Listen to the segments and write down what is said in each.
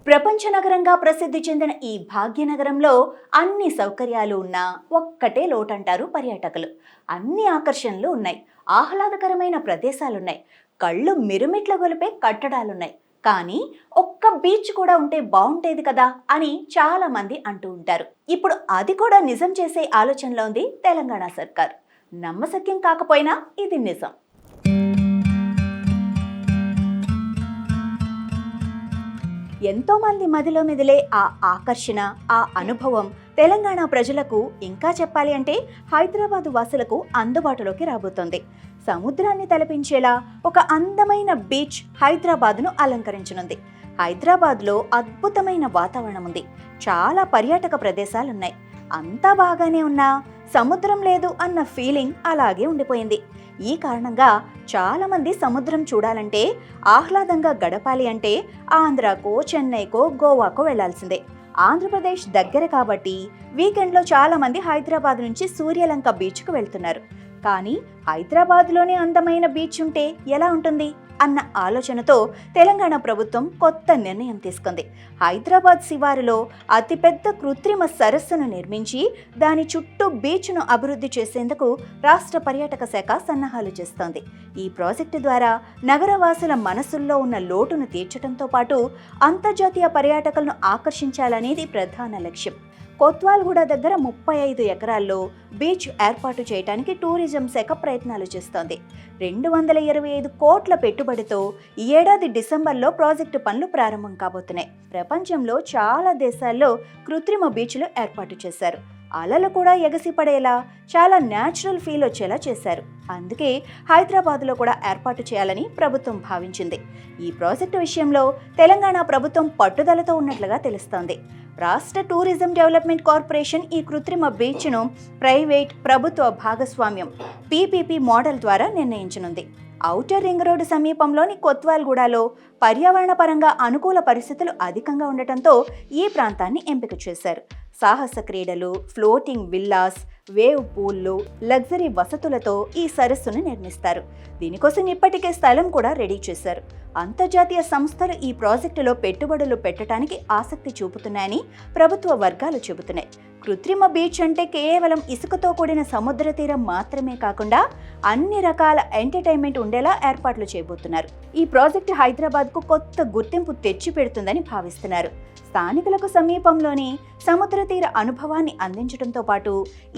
ప్రపంచ నగరంగా ప్రసిద్ధి చెందిన ఈ భాగ్యనగరంలో అన్ని సౌకర్యాలు ఉన్నా ఒక్కటే లోటంటారు పర్యాటకులు. అన్ని ఆకర్షణలు ఉన్నాయి, ఆహ్లాదకరమైన ప్రదేశాలున్నాయి, కళ్ళు మిరుమిట్ల గొలిపే కట్టడాలున్నాయి. కానీ ఒక్క బీచ్ కూడా ఉంటే బాగుంటేది కదా అని చాలా మంది అంటూ ఉంటారు. ఇప్పుడు అది కూడా నిజం చేసే ఆలోచనలో ఉంది తెలంగాణ సర్కార్. నమ్మశక్యం కాకపోయినా ఇది నిజం. ఎంతో మంది మదిలో మెదిలే ఆ ఆకర్షణ, ఆ అనుభవం తెలంగాణ ప్రజలకు, ఇంకా చెప్పాలి అంటే హైదరాబాదు వాసులకు అందుబాటులోకి రాబోతోంది. సముద్రాన్ని తలపించేలా ఒక అందమైన బీచ్ హైదరాబాద్ను అలంకరించనుంది. హైదరాబాద్లో అద్భుతమైన వాతావరణం ఉంది, చాలా పర్యాటక ప్రదేశాలున్నాయి. అంతా బాగానే ఉన్నా సముద్రం లేదు అన్న ఫీలింగ్ అలాగే ఉండిపోయింది. ఈ కారణంగా చాలామంది సముద్రం చూడాలంటే, ఆహ్లాదంగా గడపాలి అంటే ఆంధ్రాకో, చెన్నైకో, గోవాకో వెళ్లాల్సిందే. ఆంధ్రప్రదేశ్ దగ్గర కాబట్టి వీకెండ్లో చాలామంది హైదరాబాద్ నుంచి సూర్యలంక బీచ్కు వెళ్తున్నారు. కానీ హైదరాబాద్లోనే అందమైన బీచ్ ఉంటే ఎలా ఉంటుంది అన్న ఆలోచనతో తెలంగాణ ప్రభుత్వం కొత్త నిర్ణయం తీసుకుంది. హైదరాబాద్ శివారులో అతిపెద్ద కృత్రిమ సరస్సును నిర్మించి దాని చుట్టూ బీచ్ను అభివృద్ధి చేసేందుకు రాష్ట్ర పర్యాటక శాఖ సన్నాహాలు చేస్తోంది. ఈ ప్రాజెక్టు ద్వారా నగరవాసుల మనసుల్లో ఉన్న లోటును తీర్చడంతో పాటు అంతర్జాతీయ పర్యాటకులను ఆకర్షించాలనేది ప్రధాన లక్ష్యం. కొత్వాల్గూడ దగ్గర 35 ఎకరాల్లో బీచ్ ఏర్పాటు చేయడానికి టూరిజం శాఖ ప్రయత్నాలు చేస్తోంది. 225 కోట్ల పెట్టుబడితో ఈ ఏడాది డిసెంబర్లో ప్రాజెక్టు పనులు ప్రారంభం కాబోతున్నాయి. ప్రపంచంలో చాలా దేశాల్లో కృత్రిమ బీచ్లు ఏర్పాటు చేశారు. అలలు కూడా ఎగసిపడేలా, చాలా న్యాచురల్ ఫీల్ వచ్చేలా చేశారు. అందుకే హైదరాబాద్లో కూడా ఏర్పాటు చేయాలని ప్రభుత్వం భావించింది. ఈ ప్రాజెక్టు విషయంలో తెలంగాణ ప్రభుత్వం పట్టుదలతో ఉన్నట్లుగా తెలుస్తోంది. రాష్ట్ర టూరిజం డెవలప్మెంట్ కార్పొరేషన్ ఈ కృత్రిమ బీచ్ను ప్రైవేట్ ప్రభుత్వ భాగస్వామ్యం PPP మోడల్ ద్వారా నిర్ణయించనుంది. ఔటర్ రింగ్ రోడ్డు సమీపంలోని కొత్వాల్గూడలో పర్యావరణ పరంగా అనుకూల పరిస్థితులు అధికంగా ఉండటంతో ఈ ప్రాంతాన్ని ఎంపిక చేశారు. సాహస క్రీడలు, ఫ్లోటింగ్ విల్లాస్, వేవ్ పూల్లు, లగ్జరీ వసతులతో ఈ సరస్సును నిర్మిస్తారు. దీనికోసం ఇప్పటికే స్థలం కూడా రెడీ చేశారు. అంతర్జాతీయ సంస్థలు ఈ ప్రాజెక్టులో పెట్టుబడులు పెట్టడానికి ఆసక్తి చూపుతున్నాయని ప్రభుత్వ వర్గాలు చెబుతున్నాయి. కృత్రిమ బీచ్ అంటే కేవలం ఇసుకతో కూడిన సముద్ర తీరం మాత్రమే కాకుండా అన్ని రకాల ఎంటర్టైన్మెంట్ ఉండేలా ఏర్పాట్లు చేయబోతున్నారు. ఈ ప్రాజెక్టు హైదరాబాద్కు కొత్త గుర్తింపు తెచ్చిపెడుతుందని భావిస్తున్నారు. స్థానికులకు సమీపంలోని సముద్ర తీర అనుభవాన్ని అందించడంతో పాటు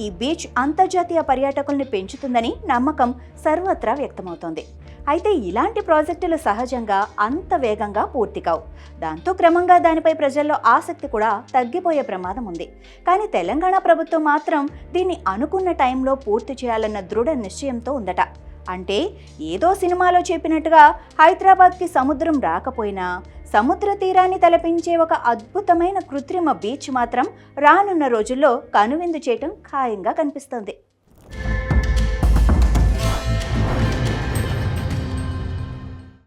ఈ బీచ్ అంతర్జాతీయ పర్యాటకుల్ని పెంచుతుందని నమ్మకం సర్వత్రా వ్యక్తమవుతోంది. అయితే ఇలాంటి ప్రాజెక్టులు సహజంగా అంత వేగంగా పూర్తి కావు. దాంతో క్రమంగా దానిపై ప్రజల్లో ఆసక్తి కూడా తగ్గిపోయే ప్రమాదం ఉంది. కానీ తెలంగాణ ప్రభుత్వం మాత్రం దీన్ని అనుకున్న టైంలో పూర్తి చేయాలన్న దృఢ నిశ్చయంతో ఉందట. అంటే ఏదో సినిమాలో చెప్పినట్టుగా హైదరాబాద్కి సముద్రం రాకపోయినా సముద్ర తీరాన్ని తలపించే ఒక అద్భుతమైన కృత్రిమ బీచ్ మాత్రం రానున్న రోజుల్లో కనువిందు చేయటం ఖాయంగా కనిపిస్తోంది.